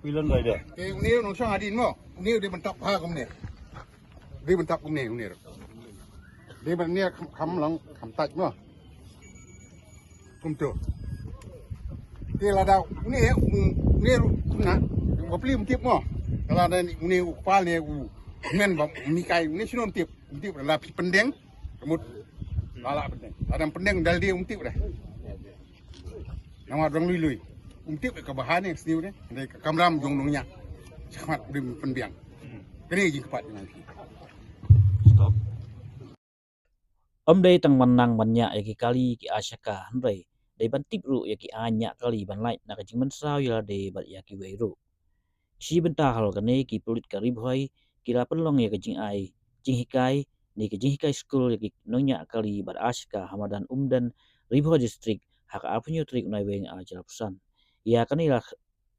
Pilan dah dia. Ini nung sang adin mo. Ini di bentak ha kum ni. Di bentak kum ni. Di bentak ni kam lang kam taj mo. Kum tu. Di ladau ni na. Bapli mtip mo. Kalau ada ni upal ni men bap ni kai ni sinon tip adalah pendeng kemud lala pendeng. Ada pendeng dal dia mtip dah. Nama orang lui mtip ke bahan yang sendiri ni kamram jong nungnya. Sangat dim pendeng. Kini jing kepat dengan Stop. Day tang menang banyak yaki kali ki asyaka handai day bantip ru yaki anya kali ban light nak jing mensau yala day bat yaki weiru. Si bentah hal kane ki pulit karib hoi kira penlong ya kejing ai jing hikai ni kejing hikai school yaki nonya kali bat asyaka hamadan umdan ribho district hak apunyo trik unai weng a jelapusan. Ya kanilah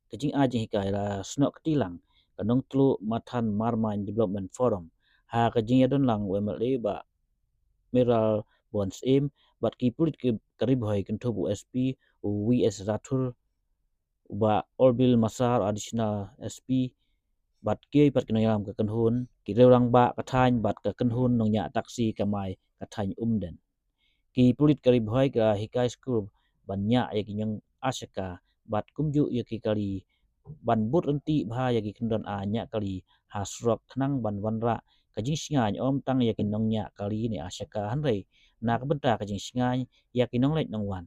kejing a jing hikai la snok ketilang kanong tlu matan marmain development forum ha kejing yadon lang wemle ba Meral Bonds Aim bat ki pulit ke karib hoi kentobu SP WS Rathur ba Orbil Masar additional SP bat ki pat kenoyam ke kenhun ki rewang ba kathain bat ke kenhun nongnya taksi kamai kathain umden ki pulit karib hoi ka hikai school banyak ya kinyang asyaka bat kumju ya ki kali ban but enti bha ya ki kendon anya kali hasrok khnang ban wanra kajing singai om tang ya kinongnya kali ni asyaka hanrei nak benta kajing singai ya kinong lek nongwan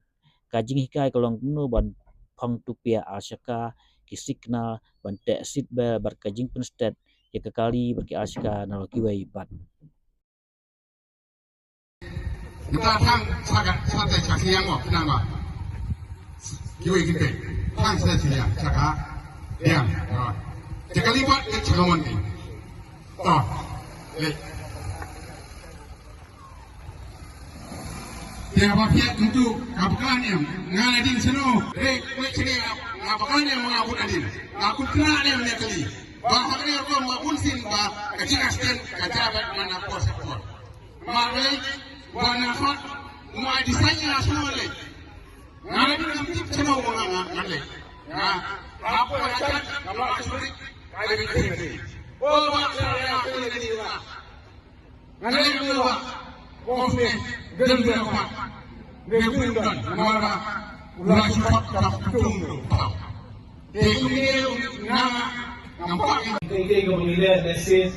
kajing hikai kolong nu ban phong tupia asyaka ki signal ban te sit bel bar kajing penstet ya ke kali bar ki asyaka naloki wei bat kita tang sangat siang mo kenapa kiwi kita tang siang cakap yang jika libat ke calon ni oh dia bapak untuk kapakan yang ngaladin seno mek sini kapakan yang mengabut adin aku kena dia punya kali bahkan dia kau mabun sin bah kecil asken kajabat mana pos malai wana hot mai desainnya semua le ngaladin nanti seno ngalai apa aja kalau asuri kali ini oh bakal ya kali ini lah ngalai dulu Kofne, dan berapa? Nebundan, nama ulah cepat tak tunggu. Dekuni nampak. Kaya kemungkinan desi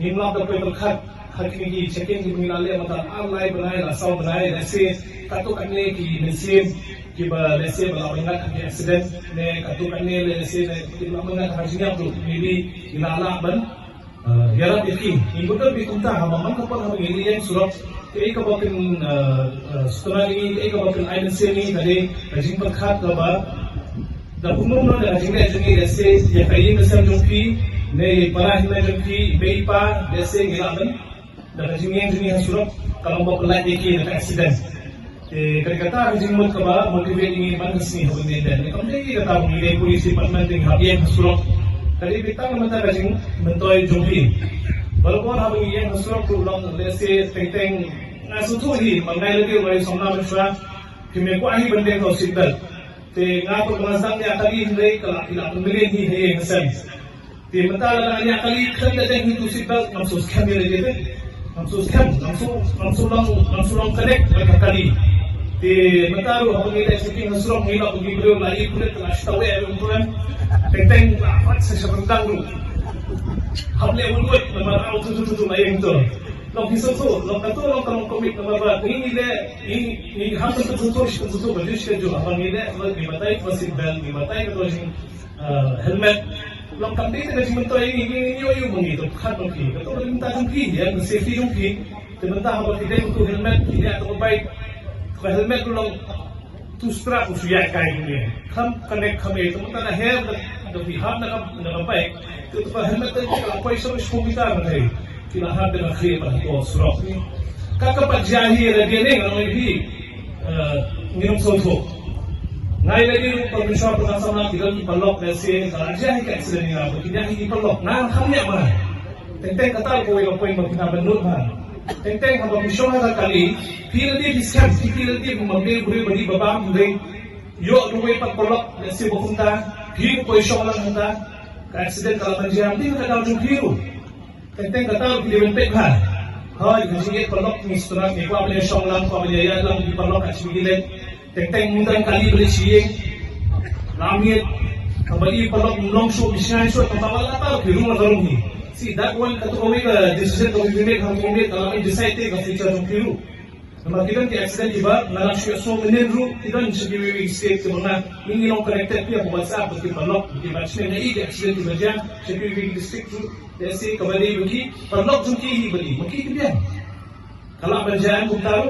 nimla terpeter kat kini checking kemungkinan mata alai benai rasau benai desi katukan ni ki mesin kiba desi belawangan ki accident ne katukan ni desi belawangan harusnya tu ini ilala ban yarap yakin imbutan bikunta hamaman kapal hamang ini yang surat kaya kabakin setelah ini kaya kabakin aiden sini tadi rajin berkat kaba dah umum na rajin desi ya kaya mesem jumpi ne parah na jumpi beipa desi gilaban dah rajin yang jenis surat kalau mau pelaj yakin ada accident kata rajin mut kaba motivate ini bantu sini hubungan dan kemudian kita tahu ini polisi department yang habian surat tadi kita mengatakan rajin mentoy jumpi walaupun habang yang surat tu long desi teng nasutu hi mangai lagi wai somna besra kimi ko ahi bande ko siddal te nga ko masang ya kali hindai kala ila pemilih hi he ngesen te matala na ya kali khanda teng hi tu siddal mamsus kami lagi te mamsus lang connect ba kali te mataru habang ila siking hasrok ngila ko gibro lagi kulit la shtawe ay umtuan teng lapat sa sabandang ru hable ulwet na marao tu layeng to long hisoso long kato long kalong komik na mababa ini hampir tutup berdiri sejuk abang ini dimatai masih bel dimatai kalau sing helmet long kamdi itu sing mentoy ini yo mengitu kan mungkin kato minta jumpi ya safety jumpi sebentar apa tidak untuk helmet tidak atau baik kalau helmet long tu strap usia kain ini kam connect kami itu mentara hair dan pihak nak baik itu helmet itu kalau paisa seputar nanti kilahan dengan khidmat itu surau ni. Kakak jahil lagi ni kalau ini minum soto. Ngai lagi kalau misal pengasam tiga di pelok desi kalau jahil kat sini ni apa? Tidak di pelok. Nah, kami apa? Tentang kata kau yang kita benut kan. Tentang kalau misal ada kali, feel dia discount, feel dia membeli beri babam beri. Yo dua empat pelok desi berpunta, feel kau misal orang kita. accident kalau menjam dia kata ujung biru. Tentang kata dia bentuk kan. Hai jadi perlok ni setelah ni apa boleh syong lang apa boleh ya lang di perlok kat sini. Tentang mungkin kali boleh siang. Langit kembali perlok longsho bisnya itu tempat apa tahu di rumah dorong ni. See that one kata kau make decision kau make kalau ini decide ke future ujung biru. Nama kita ke accident tiba, nalar syuaso menenru, kita ni sebagai mistake sebenarnya ini long connected dia berbahasa betul perlok, di macam ni ini accident tiba jam, sebagai district tu, jadi kembali bagi perlok jumki ini bagi, mungkin itu dia. Kalau berjalan pun tahu,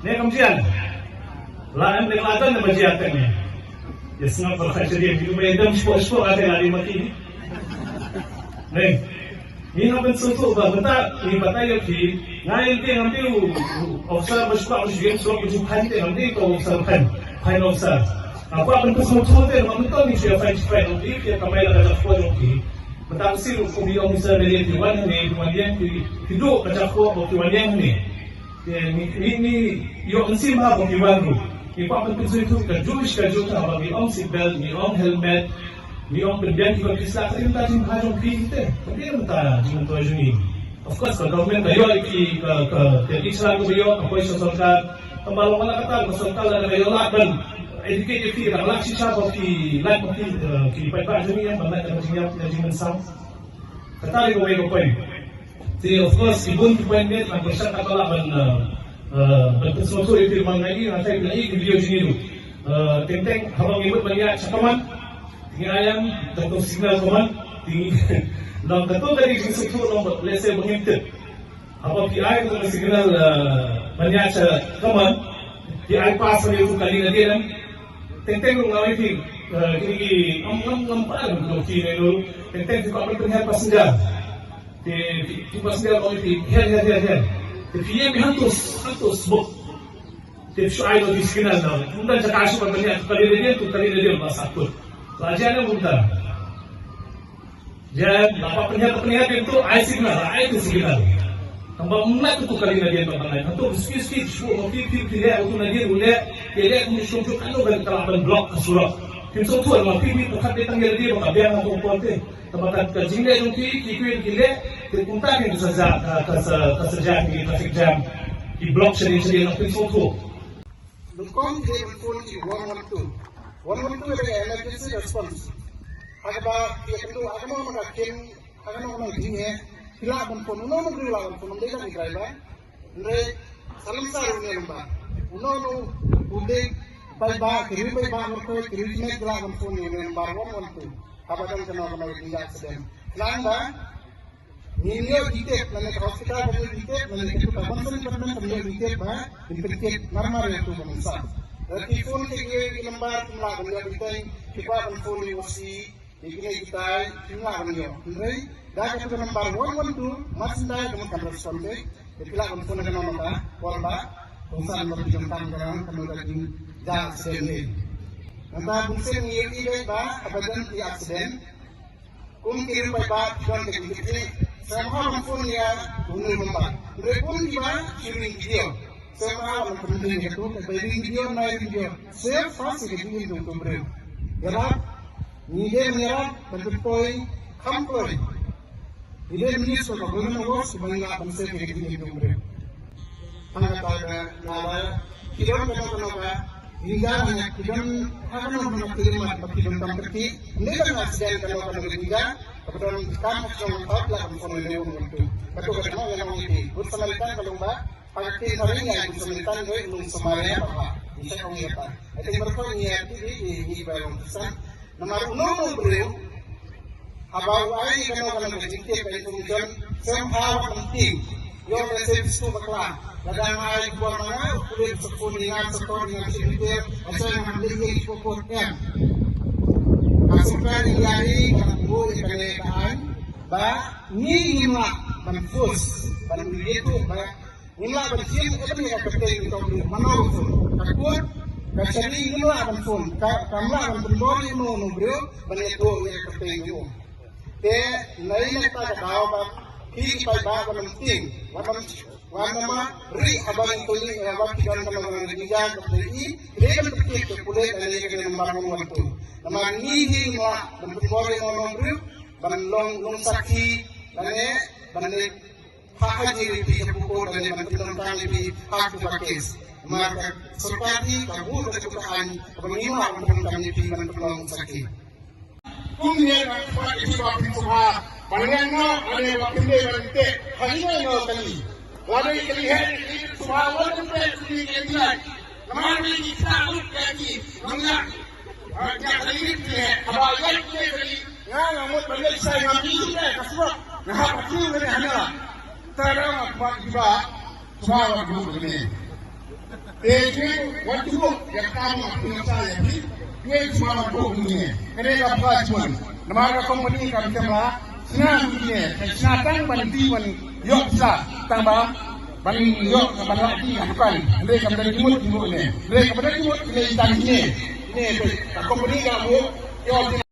ni kemudian, lain dengan ada berjalan kan ni, ya semua perkara dia itu berdam sport ada lari mati ni. Ni. Ini apa sesuatu betul ini betul ki ngayon dia ngambil officer bersuka ujian surat ujian dia ngambil tu officer kan officer apa bentuk sesuatu dia betul ni dia fight dia kamera ada foto ki betul sih kami officer dia tuan ni tuan dia hidup ada foto tuan dia ni ini yo ensi mah bagi baru ini apa bentuk sesuatu kerja apa ni om seatbelt ni om helmet ni orang berjanji kalau kisah kita tak jumpa hajung kita, tapi kita jumpa tuan ini. Of course, kalau government bayo ke Israel bayo, apa isu sorkan, tambah mana kata sorkan ada bayo lakukan educate kita, kalau sisa bagi lain bagi kita pada jumpa yang mana kita jumpa sam. Kata lagi bayo poin. Jadi of course, ibun poin ni, nak bersama kata lakukan sesuatu itu mengenai nanti lagi video ini tu. Tentang habang ibut banyak cakapan. Tinggi ayam, tentu signal koman, tinggi. Dan tentu dari sesuatu nombor, lese mengintip. Apa PI itu signal banyak koman, PI pas itu kali nanti kan. Tentang ngawin ti, kini ngam kalau kini dulu. Tentang juga apa pengen passenger. Di passenger ngawin ti, her. Tapi yang hantus book. Tapi PI itu signal dah. Mungkin cakap asyik banyak kali dia pasakut. Raja ni muda. Jadi, apa penyihat itu signal, itu signal. Tambah muda itu kali lagi yang terkenal. Atau speed, motif dia itu lagi boleh dia menunjuk kalau berkelaban blok surat. Kita tu orang pilih bukan ditanggal dia bukan biar atau apa. Tambah kerjing dia itu kikir kita punta ni kesaja di traffic jam di blok sendiri nak kita tu. Bukan dia pun di 112 adalah emergency response. Agak dia itu agak mau mengakin, agak mau mengajinya. Bila pun uno beri lawan pun mereka ni driver. Mereka salam sahur ni lembah. Uno baik kiri mereka kiri ni lawan pun ni lembah 112. Kapan kena tinggal sedang. Lamba Nilai tiket, lalu hospital beri tiket, lalu itu kapan beri tiket bah, tiket normal itu bangsa. Telefon ke lembar jumlah benda kita phone wasi kita jumlah benda. Jadi dah kita lembar 112 masih dah kita kan respon deh. Kita phone dengan nama korban, urusan berjumpa dengan kemudian dah sedih. Nampak bukan ini deh bah, abadan di accident. Kirim bah jangan begini. Sama phone ya undur lembar. Repun juga kirim video. Sama penting itu, dari video naik video, share fast video itu kumpul. Jadi, ni dia menyerap bentuk poin, kampur. Ini minus kalau belum nunggu, sebenarnya akan share video itu kumpul. Angkat ada, kita kenapa? Hingga banyak kita akan kirim kirim tempat ini kan accident kalau hingga kebetulan kita mau tahu lah kalau itu. Betul yang ini. Bersama kita kalau pagkin hari yang disebutkan gue belum semuanya apa bisa kamu apa itu mereka niat di barang pesan nomor 1 beliau abang ai kalau berjikir dari kemudian somehow penting yang resep itu bakal kadang ai buat mana kulit sepuluhan setor dengan sedikit asal memiliki pokok M asupan dari kamu keadaan ni lima manfus dan itu Inilah bersihin itu yang penting untuk menolak takut kasih inilah akan pun kamu akan kembali menubrio banyak yang penting itu. Lain kita ketawa kiri pada penting warna ri abang tulis waktu dan kalau kerja seperti ini kan penting kulit dan ini kan membangun waktu. Nama ini lah kembali menubrio ban long sakhi bane bane haji pi ko bane ban tulang tang pi hak tu pakis marka सरकारी का बोल के चुकान बंगी मा ban kami pi ban tulang sakhi kumye ban pat iti ba pi suha bangan no ane ba pinde ban te hanya no kali wadai kali hai suha wadai pe kuli kendian namar ni kita lut lagi mangga ya kali ni abayan ni kali nga mut balik sai ngapi ni kaswa nah pati ni hanya tarang ba diba suha wa guru ni Eki waktu yang kamu punya saya ni, ni semua orang ni. Kerana apa cuman? Nama kompani kami semua, senang ni. Senang banti ban yok sa, tambah ban yok ban lagi bukan. Mereka dari timur ni. Mereka dari timur ni tadi ni. Ni kompani kamu yok.